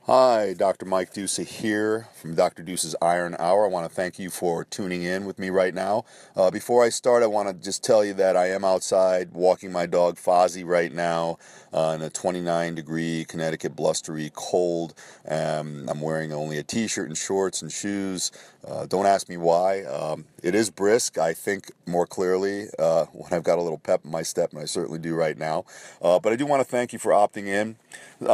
Hi, Dr. Mike Dusa here from Dr. Dusa's Iron Hour. I want to thank you for tuning in with me right now. Before I start, I want to just tell you that I am outside walking my dog Fozzie right now in a 29-degree Connecticut blustery cold. I'm wearing only a t-shirt and shorts and shoes. Don't ask me why. It is brisk, I think, more clearly when I've got a little pep in my step, and I certainly do right now. But I do want to thank you for opting in.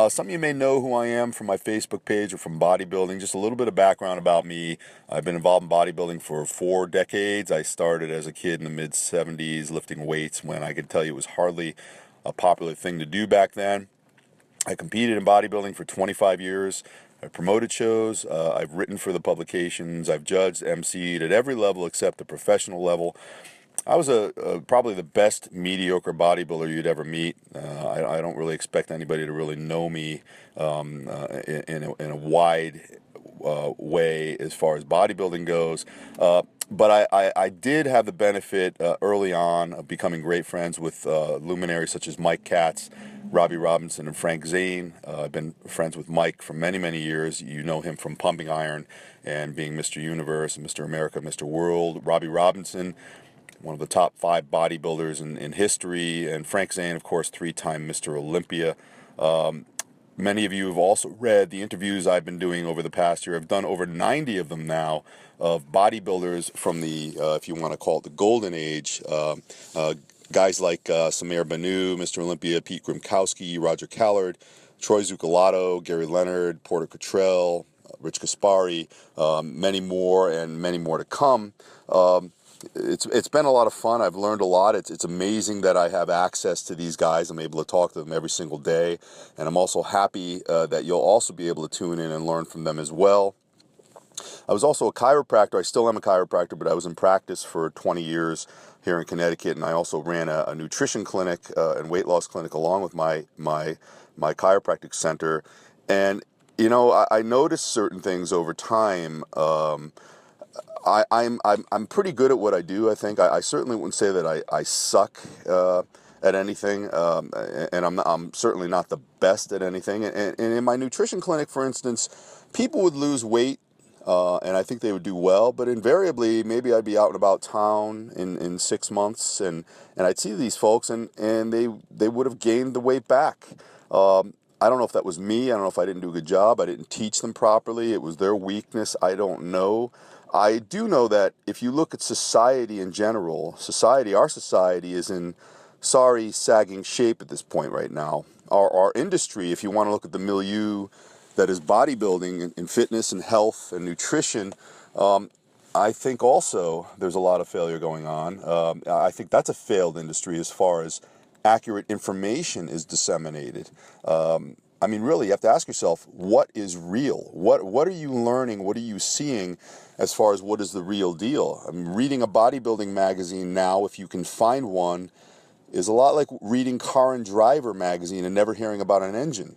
Some of you may know who I am from my Facebook page or from bodybuilding. Just a little bit of background about me. I've been involved in bodybuilding for 4 decades. I started as a kid in the mid-70s lifting weights when I could tell you it was hardly a popular thing to do back then. I competed in bodybuilding for 25 years. I've promoted shows. I've written for the publications. I've judged, emceed at every level except the professional level. I was probably the best mediocre bodybuilder you'd ever meet. I don't really expect anybody to really know me in a wide way as far as bodybuilding goes. But I did have the benefit early on of becoming great friends with luminaries such as Mike Katz, Robby Robinson, and Frank Zane. I've been friends with Mike for many, many years. You know him from pumping iron and being Mr. Universe and Mr. America, Mr. World. Robby Robinson, one of the top 5 bodybuilders in history, and Frank Zane, of course, 3-time Mr. Olympia. Many of you have also read the interviews I've been doing over the past year. I've done over 90 of them now of bodybuilders from the, if you want to call it the golden age, guys like Samir Banu, Mr. Olympia, Pete Grimkowski, Roger Callard, Troy Zucolato, Gary Leonard, Porter Cottrell, Rich Gaspari, many more and many more to come. It's been a lot of fun. I've learned a lot. It's amazing that I have access to these guys. I'm able to talk to them every single day, and I'm also happy that you'll also be able to tune in and learn from them as well. I was also a chiropractor. I still am a chiropractor, but I was in practice for 20 years here in Connecticut, and I also ran a nutrition clinic and weight loss clinic along with my chiropractic center. And you know, I noticed certain things over time. I'm pretty good at what I do. I think I certainly wouldn't say that I suck at anything, and I'm certainly not the best at anything. And in my nutrition clinic, for instance, people would lose weight, and I think they would do well. But invariably, maybe I'd be out and about town in 6 months, and I'd see these folks, and they would have gained the weight back. I don't know if that was me. I don't know if I didn't do a good job. I didn't teach them properly. It was their weakness. I don't know. I do know that if you look at society in general, our society is in sorry, sagging shape at this point right now. Our industry, if you want to look at the milieu that is bodybuilding and fitness and health and nutrition, I think also there's a lot of failure going on. I think that's a failed industry as far as accurate information is disseminated. I mean, really, you have to ask yourself, what is real? What are you learning? What are you seeing as far as what is the real deal? I mean, reading a bodybuilding magazine now, if you can find one, is a lot like reading Car and Driver magazine and never hearing about an engine.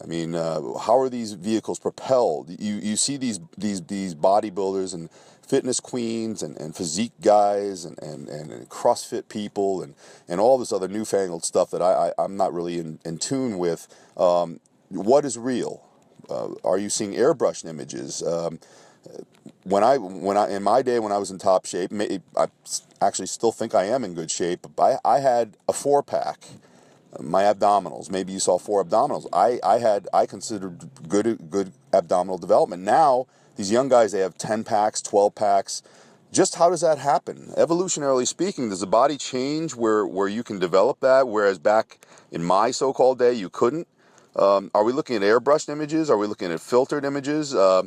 I mean, how are these vehicles propelled? You see these bodybuilders and fitness queens and physique guys and CrossFit people and all this other newfangled stuff that I'm not really in tune with. What is real? Are you seeing airbrushed images? When I in my day when I was in top shape, I actually still think I am in good shape. But I had a 4-pack. My abdominals. Maybe you saw 4 abdominals. I considered good abdominal development. Now these young guys, they have 10 packs, 12 packs. Just how does that happen? Evolutionarily speaking, does the body change where you can develop that, whereas back in my so-called day you couldn't? Are we looking at airbrushed images? Are we looking at filtered images? I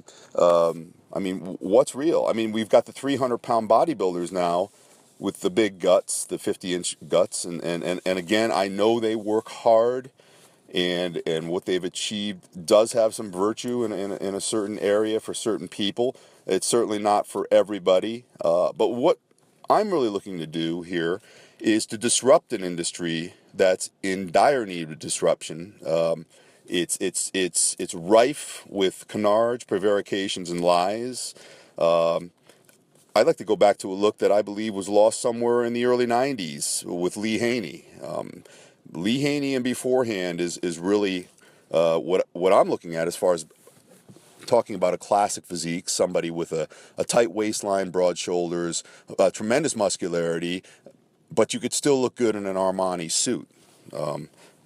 mean, what's real? I mean, we've got the 300-pound bodybuilders now with the big guts, the 50-inch guts, and again, I know they work hard, and what they've achieved does have some virtue in a certain area for certain people. It's certainly not for everybody, but what I'm really looking to do here is to disrupt an industry that's in dire need of disruption. It's rife with canards, prevarications, and lies. I'd like to go back to a look that I believe was lost somewhere in the early 90s with Lee Haney. Lee Haney and beforehand is really What I'm looking at as far as talking about a classic physique, somebody with a tight waistline, broad shoulders, tremendous muscularity, but you could still look good in an Armani suit,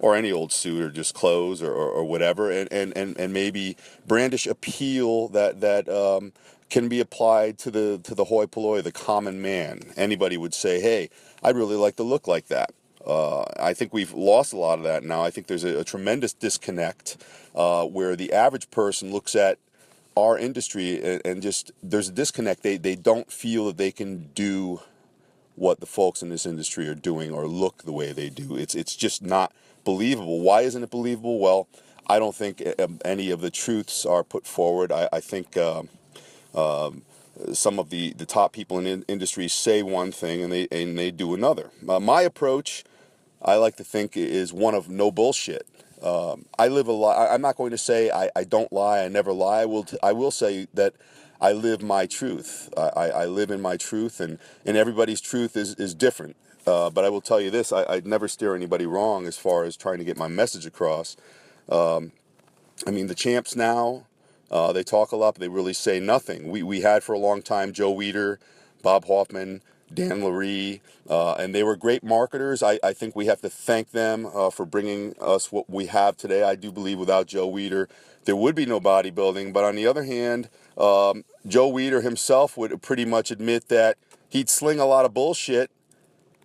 or any old suit, or just clothes, or whatever, and maybe brandish appeal that can be applied to the hoi polloi, the common man. Anybody would say, hey, I'd really like to look like that. I think we've lost a lot of that now. I think there's a tremendous disconnect where the average person looks at our industry and just there's a disconnect. They don't feel that they can do what the folks in this industry are doing or look the way they do. It's just not believable. Why isn't it believable? Well, I don't think any of the truths are put forward. I think some of the top people in the industry say one thing and they do another. My approach, I like to think, is one of no bullshit. I live a lie. I'm not going to say I don't lie. I never lie. I will say that I live my truth. I live in my truth, and everybody's truth is different. But I will tell you this: I'd never steer anybody wrong as far as trying to get my message across. I mean, the champs now, they talk a lot, but they really say nothing. We had for a long time Joe Weider, Bob Hoffman, Dan Laree, and they were great marketers. I think we have to thank them for bringing us what we have today. I do believe without Joe Weider, there would be no bodybuilding. But on the other hand, Joe Weider himself would pretty much admit that he'd sling a lot of bullshit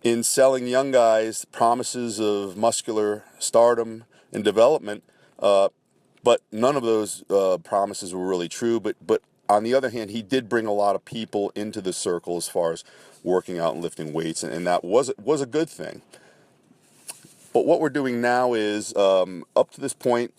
in selling young guys promises of muscular stardom and development. But none of those promises were really true. But on the other hand, he did bring a lot of people into the circle as far as working out and lifting weights, and that was a good thing. But what we're doing now is, up to this point,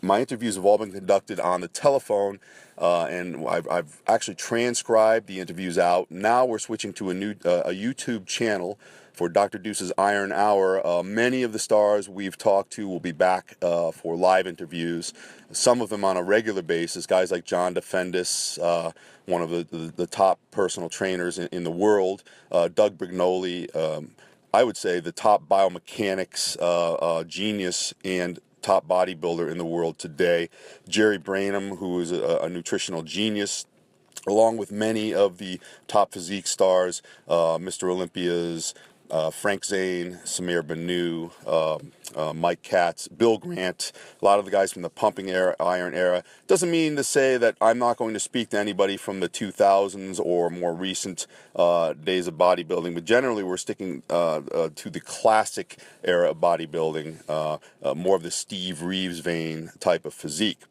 my interviews have all been conducted on the telephone, and I've actually transcribed the interviews out. Now we're switching to a YouTube channel for Dr. Dusa's Iron Hour. Many of the stars we've talked to will be back for live interviews, some of them on a regular basis. Guys like John DeFendis, one of the top personal trainers in the world, Doug Brignoli, I would say the top biomechanics genius and top bodybuilder in the world today, Jerry Branham, who is a nutritional genius, along with many of the top physique stars, Mr. Olympia's, Frank Zane, Samir Banu, Mike Katz, Bill Grant, a lot of the guys from the pumping era, iron era. Doesn't mean to say that I'm not going to speak to anybody from the 2000s or more recent days of bodybuilding, but generally we're sticking to the classic era of bodybuilding, more of the Steve Reeves vein type of physique.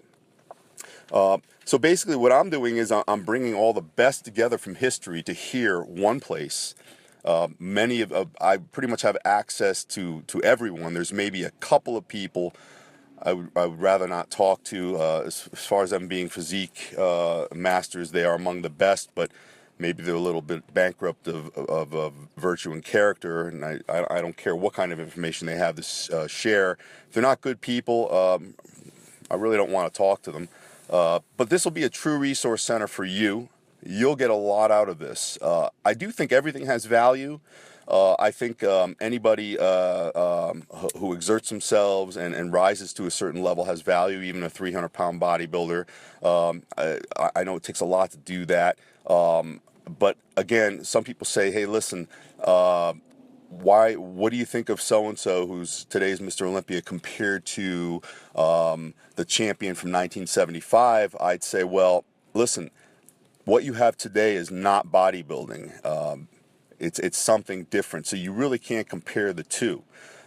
So basically what I'm doing is I'm bringing all the best together from history to here, one place. I pretty much have access to everyone. There's maybe a couple of people I would rather not talk to. As far as them being physique masters, they are among the best, but maybe they're a little bit bankrupt of virtue and character, and I don't care what kind of information they have to share. If they're not good people, I really don't want to talk to them. But this will be a true resource center for you. You'll get a lot out of this. I do think everything has value. I think anybody who exerts themselves and rises to a certain level has value, even a 300-pound bodybuilder. I know it takes a lot to do that. But again, some people say, hey, listen, what do you think of so-and-so who's today's Mr. Olympia compared to the champion from 1975? I'd say, well, listen, what you have today is not bodybuilding. It's something different. So you really can't compare the two.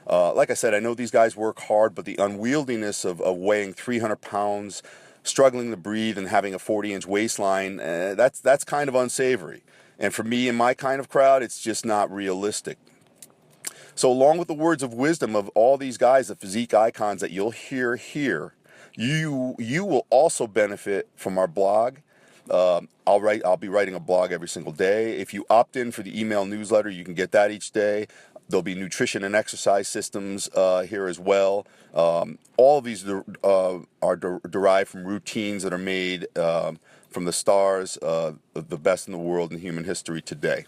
Like I said, I know these guys work hard, but the unwieldiness of weighing 300 pounds, struggling to breathe, and having a 40-inch waistline, that's kind of unsavory. And for me and my kind of crowd, it's just not realistic. So along with the words of wisdom of all these guys, the physique icons that you'll hear here, you will also benefit from our blog. I'll be writing a blog every single day. If you opt in for the email newsletter, you can get that each day. There'll be nutrition and exercise systems here as well. All of these are derived from routines that are made from the stars, the best in the world in human history today.